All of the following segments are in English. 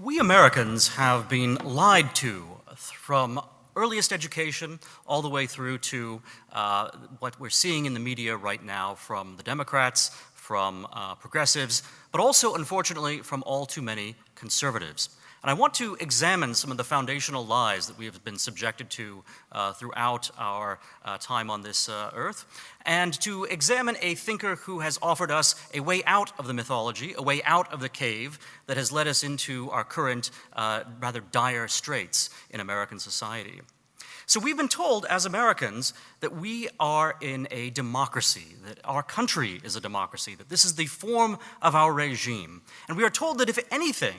We Americans have been lied to from earliest education all the way through to what we're seeing in the media right now from the Democrats, from progressives, but also, unfortunately, from all too many conservatives. And I want to examine some of the foundational lies that we have been subjected to throughout our time on this earth, and to examine a thinker who has offered us a way out of the mythology, a way out of the cave that has led us into our current rather dire straits in American society. So we've been told as Americans that we are in a democracy, that our country is a democracy, that this is the form of our regime. And we are told that if anything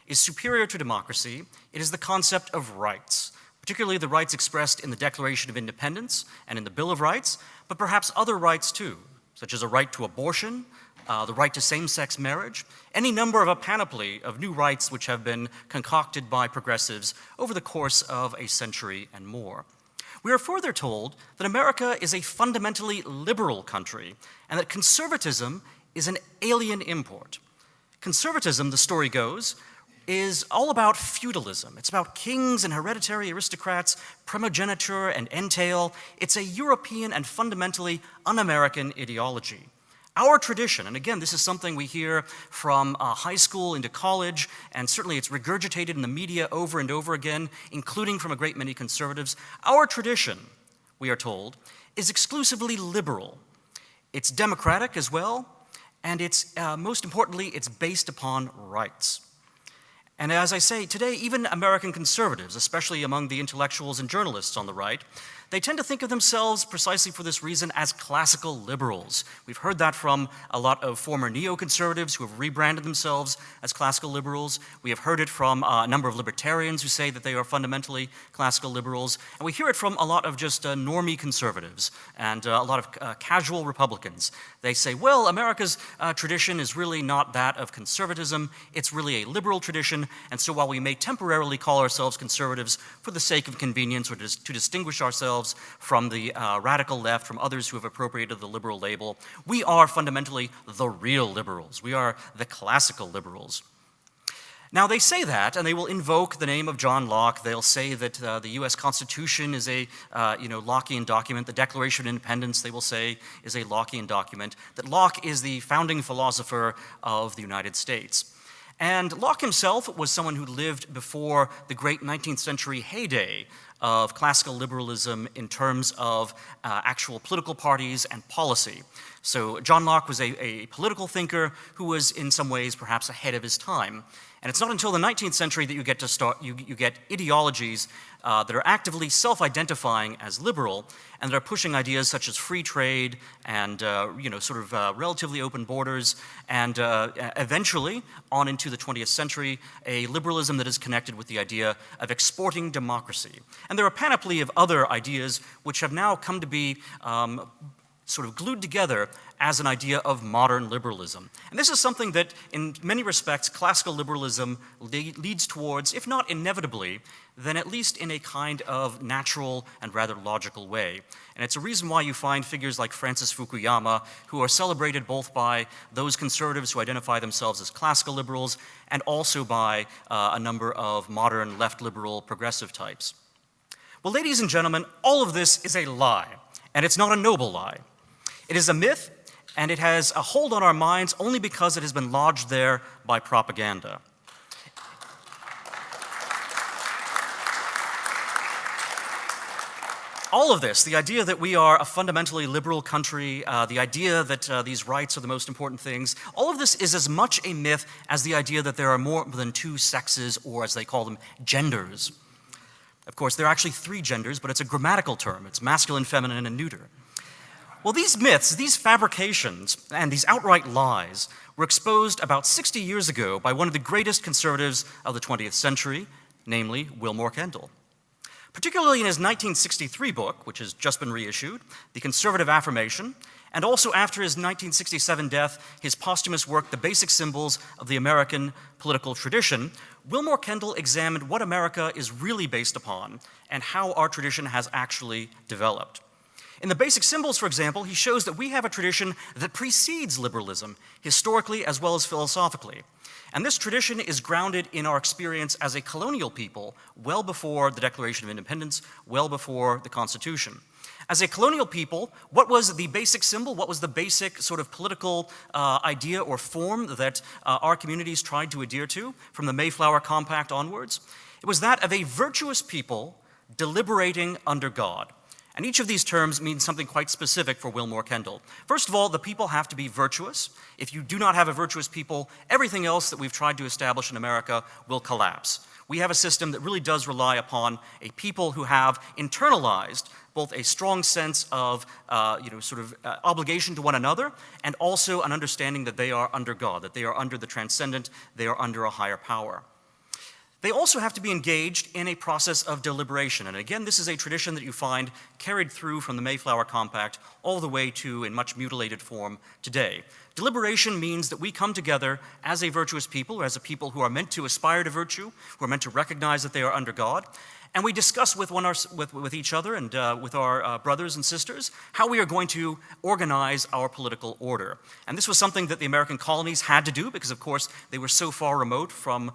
is superior to democracy, it is the concept of rights, particularly the rights expressed in the Declaration of Independence and in the Bill of Rights, but perhaps other rights too, such as a right to abortion, the right to same-sex marriage, any number of a panoply of new rights which have been concocted by progressives over the course of a century and more. We are further told that America is a fundamentally liberal country and that conservatism is an alien import. Conservatism, the story goes, is all about feudalism. It's about kings and hereditary aristocrats, primogeniture and entail. It's a European and fundamentally un-American ideology. Our tradition, and again, this is something we hear from high school into college, and certainly it's regurgitated in the media over and over again, including from a great many conservatives. Our tradition, we are told, is exclusively liberal. It's democratic as well, and it's, most importantly, it's based upon rights. And as I say, today, even American conservatives, especially among the intellectuals and journalists on the right, they tend to think of themselves precisely for this reason as classical liberals. We've heard that from a lot of former neoconservatives who have rebranded themselves as classical liberals. We have heard it from a number of libertarians who say that they are fundamentally classical liberals. And we hear it from a lot of just normie conservatives and a lot of casual Republicans. They say, well, America's tradition is really not that of conservatism. It's really a liberal tradition. And so while we may temporarily call ourselves conservatives for the sake of convenience or to distinguish ourselves from the radical left, from others who have appropriated the liberal label, we are fundamentally the real liberals. We are the classical liberals. Now they say that, and they will invoke the name of John Locke. They'll say that the U.S. Constitution is a Lockean document. The Declaration of Independence, they will say, is a Lockean document. That Locke is the founding philosopher of the United States. And Locke himself was someone who lived before the great 19th century heyday of classical liberalism in terms of actual political parties and policy. So John Locke was a political thinker who was in some ways perhaps ahead of his time. And it's not until the 19th century that you get ideologies that are actively self-identifying as liberal and that are pushing ideas such as free trade and relatively open borders, and eventually on into the 20th century, a liberalism that is connected with the idea of exporting democracy. And there are a panoply of other ideas which have now come to be sort of glued together as an idea of modern liberalism. And this is something that, in many respects, classical liberalism leads towards, if not inevitably, then at least in a kind of natural and rather logical way. And it's a reason why you find figures like Francis Fukuyama, who are celebrated both by those conservatives who identify themselves as classical liberals and also by a number of modern left liberal progressive types. Well, ladies and gentlemen, all of this is a lie, and it's not a noble lie. It is a myth, and it has a hold on our minds only because it has been lodged there by propaganda. All of this, the idea that we are a fundamentally liberal country, the idea that these rights are the most important things, all of this is as much a myth as the idea that there are more than two sexes, or as they call them, genders. Of course, there are actually three genders, but it's a grammatical term. It's masculine, feminine, and neuter. Well, these myths, these fabrications, and these outright lies were exposed about 60 years ago by one of the greatest conservatives of the 20th century, namely Wilmore Kendall. Particularly in his 1963 book, which has just been reissued, The Conservative Affirmation, and also after his 1967 death, his posthumous work, The Basic Symbols of the American Political Tradition, Wilmore Kendall examined what America is really based upon and how our tradition has actually developed. In the Basic Symbols, for example, he shows that we have a tradition that precedes liberalism, historically as well as philosophically. And this tradition is grounded in our experience as a colonial people well before the Declaration of Independence, well before the Constitution. As a colonial people, what was the basic symbol? What was the basic sort of political idea or form that our communities tried to adhere to from the Mayflower Compact onwards? It was that of a virtuous people deliberating under God. And each of these terms means something quite specific for Wilmore Kendall. First of all, the people have to be virtuous. If you do not have a virtuous people, everything else that we've tried to establish in America will collapse. We have a system that really does rely upon a people who have internalized both a strong sense of obligation to one another and also an understanding that they are under God, that they are under the transcendent, they are under a higher power. They also have to be engaged in a process of deliberation. And again, this is a tradition that you find carried through from the Mayflower Compact all the way to, in much mutilated form, today. Deliberation means that we come together as a virtuous people, or as a people who are meant to aspire to virtue, who are meant to recognize that they are under God, and we discuss with each other and with our brothers and sisters how we are going to organize our political order. And this was something that the American colonies had to do because, of course, they were so far remote from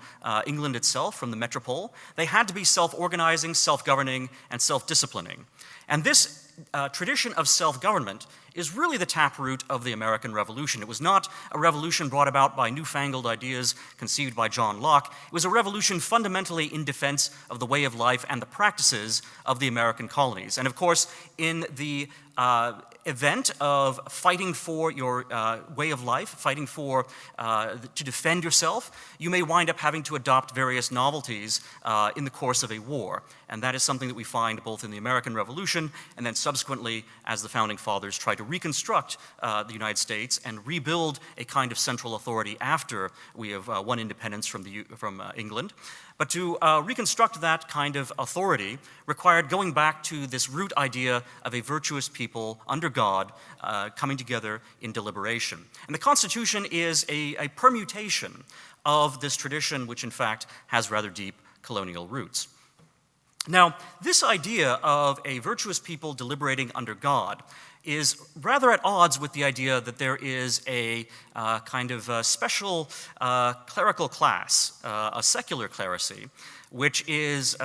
England itself, from the metropole. They had to be self-organizing, self-governing, and self-disciplining. And this tradition of self-government is really the taproot of the American Revolution. It was not a revolution brought about by newfangled ideas conceived by John Locke. It was a revolution fundamentally in defense of the way of life and the practices of the American colonies. And of course, in the event of fighting for your way of life, fighting for to defend yourself, you may wind up having to adopt various novelties in the course of a war. And that is something that we find both in the American Revolution and then subsequently as the Founding Fathers tried to reconstruct the United States and rebuild a kind of central authority after we have won independence from England. But to reconstruct that kind of authority required going back to this root idea of a virtuous people under God coming together in deliberation. And the Constitution is a permutation of this tradition, which in fact has rather deep colonial roots. Now, this idea of a virtuous people deliberating under God is rather at odds with the idea that there is a kind of special clerical class, a secular clerisy, which is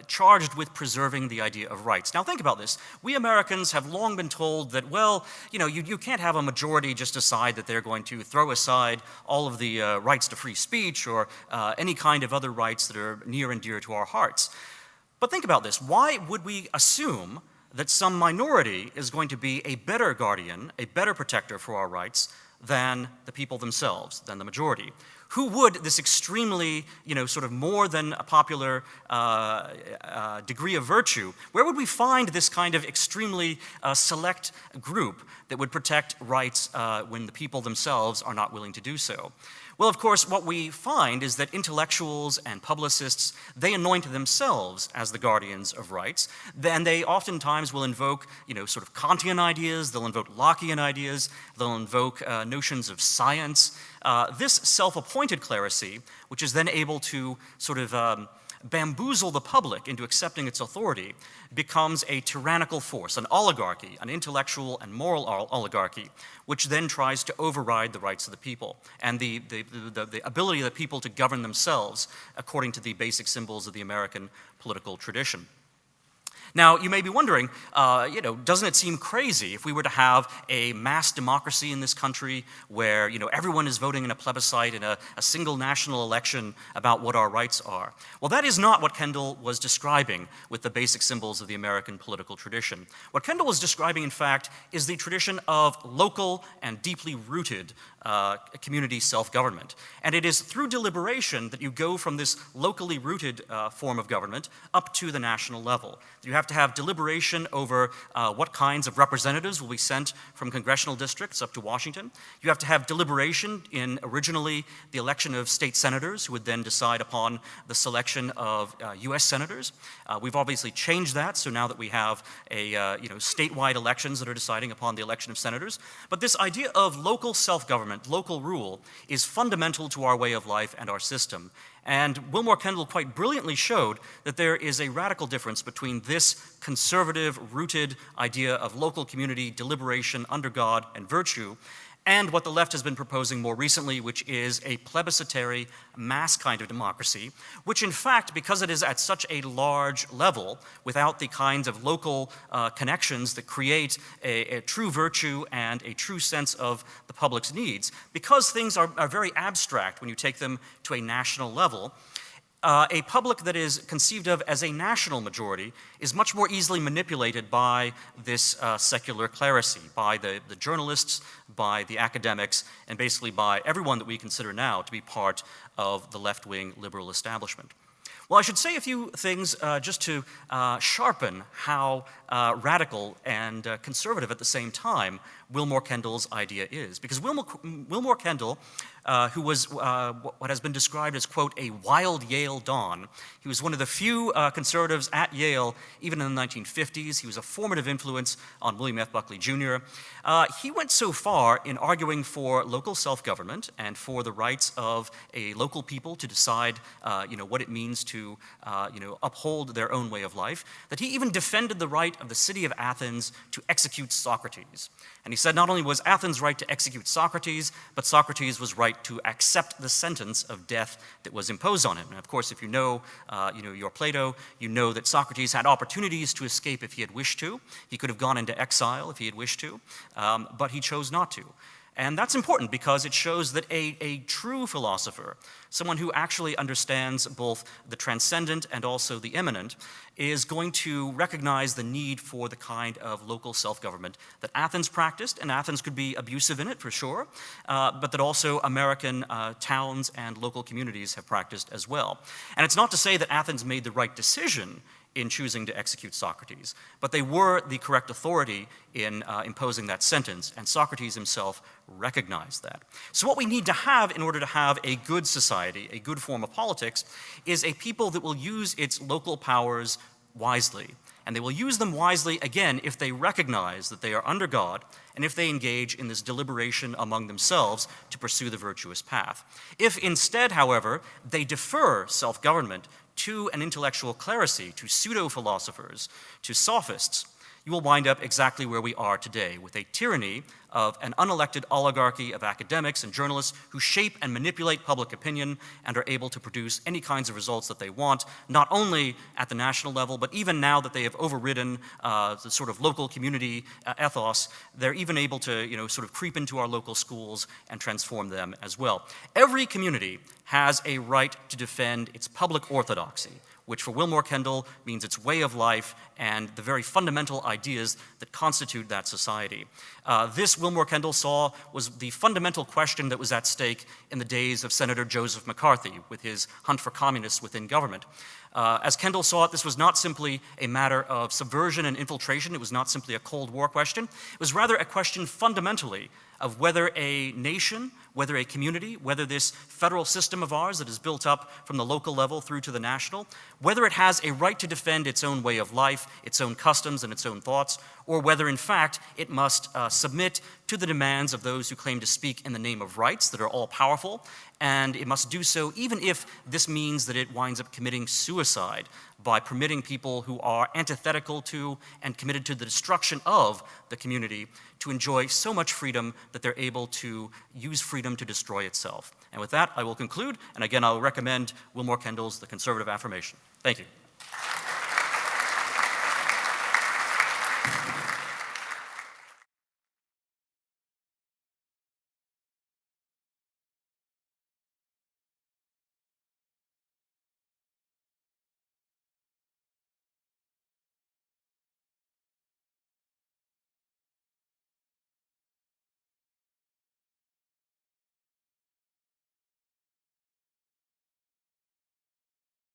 charged with preserving the idea of rights. Now think about this. We Americans have long been told that, well, you can't have a majority just decide that they're going to throw aside all of the rights to free speech or any kind of other rights that are near and dear to our hearts. But think about this. Why would we assume that some minority is going to be a better guardian, a better protector for our rights than the people themselves, than the majority? Who would this extremely, sort of more than a popular degree of virtue, where would we find this kind of extremely select group that would protect rights when the people themselves are not willing to do so? Well, of course, what we find is that intellectuals and publicists, they anoint themselves as the guardians of rights. Then they oftentimes will invoke, sort of Kantian ideas, they'll invoke Lockean ideas, they'll invoke notions of science. This self-appointed clerisy, which is then able to sort of bamboozle the public into accepting its authority, becomes a tyrannical force, an oligarchy, an intellectual and moral oligarchy, which then tries to override the rights of the people and the ability of the people to govern themselves according to the basic symbols of the American political tradition. Now, you may be wondering, doesn't it seem crazy if we were to have a mass democracy in this country where, everyone is voting in a plebiscite in a single national election about what our rights are? Well, that is not what Kendall was describing with the basic symbols of the American political tradition. What Kendall was describing, in fact, is the tradition of local and deeply rooted community self-government. And it is through deliberation that you go from this locally rooted form of government up to the national level. You have to have deliberation over what kinds of representatives will be sent from congressional districts up to Washington. You have to have deliberation in originally the election of state senators who would then decide upon the selection of U.S. senators. We've obviously changed that, so now that we have statewide elections that are deciding upon the election of senators. But this idea of local self-government self-government, local rule, is fundamental to our way of life and our system. And Wilmore Kendall quite brilliantly showed that there is a radical difference between this conservative-rooted idea of local community, deliberation under God and virtue, and what the left has been proposing more recently, which is a plebiscitary mass kind of democracy, which in fact, because it is at such a large level, without the kinds of local connections that create a true virtue and a true sense of the public's needs, because things are very abstract when you take them to a national level, a public that is conceived of as a national majority is much more easily manipulated by this secular clerisy, by the journalists, by the academics, and basically by everyone that we consider now to be part of the left-wing liberal establishment. Well, I should say a few things just to sharpen how radical and conservative at the same time Wilmore Kendall's idea is. Because Wilmore Kendall, who was what has been described as, quote, a wild Yale Don. He was one of the few conservatives at Yale, even in the 1950s. He was a formative influence on William F. Buckley Jr. He went so far in arguing for local self-government and for the rights of a local people to decide, what it means to, uphold their own way of life, that he even defended the right of the city of Athens to execute Socrates. And he said not only was Athens right to execute Socrates, but Socrates was right to accept the sentence of death that was imposed on him. And of course, if you know, your Plato, you know that Socrates had opportunities to escape if he had wished to. He could have gone into exile if he had wished to, but he chose not to. And that's important because it shows that a true philosopher, someone who actually understands both the transcendent and also the immanent, is going to recognize the need for the kind of local self-government that Athens practiced, and Athens could be abusive in it for sure, but that also American towns and local communities have practiced as well. And it's not to say that Athens made the right decision in choosing to execute Socrates, but they were the correct authority in imposing that sentence, and Socrates himself recognized that. So what we need to have in order to have a good society, a good form of politics, is a people that will use its local powers wisely. And they will use them wisely, again, if they recognize that they are under God and if they engage in this deliberation among themselves to pursue the virtuous path. If instead, however, they defer self-government to an intellectual clerisy, to pseudo-philosophers, to sophists, you will wind up exactly where we are today, with a tyranny of an unelected oligarchy of academics and journalists who shape and manipulate public opinion and are able to produce any kinds of results that they want, not only at the national level, but even now that they have overridden the sort of local community ethos, they're even able to, sort of creep into our local schools and transform them as well. Every community has a right to defend its public orthodoxy, which for Wilmore Kendall means its way of life and the very fundamental ideas that constitute that society. This, Wilmore Kendall saw, was the fundamental question that was at stake in the days of Senator Joseph McCarthy with his hunt for communists within government. As Kendall saw it, this was not simply a matter of subversion and infiltration. It was not simply a Cold War question. It was rather a question fundamentally of whether a nation, whether a community, whether this federal system of ours that is built up from the local level through to the national, whether it has a right to defend its own way of life, its own customs and its own thoughts, or whether in fact it must submit to the demands of those who claim to speak in the name of rights that are all powerful, and it must do so even if this means that it winds up committing suicide by permitting people who are antithetical to and committed to the destruction of the community to enjoy so much freedom that they're able to use freedom to destroy itself. And with that, I will conclude, and again, I will recommend Wilmore Kendall's The Conservative Affirmation. Thank you.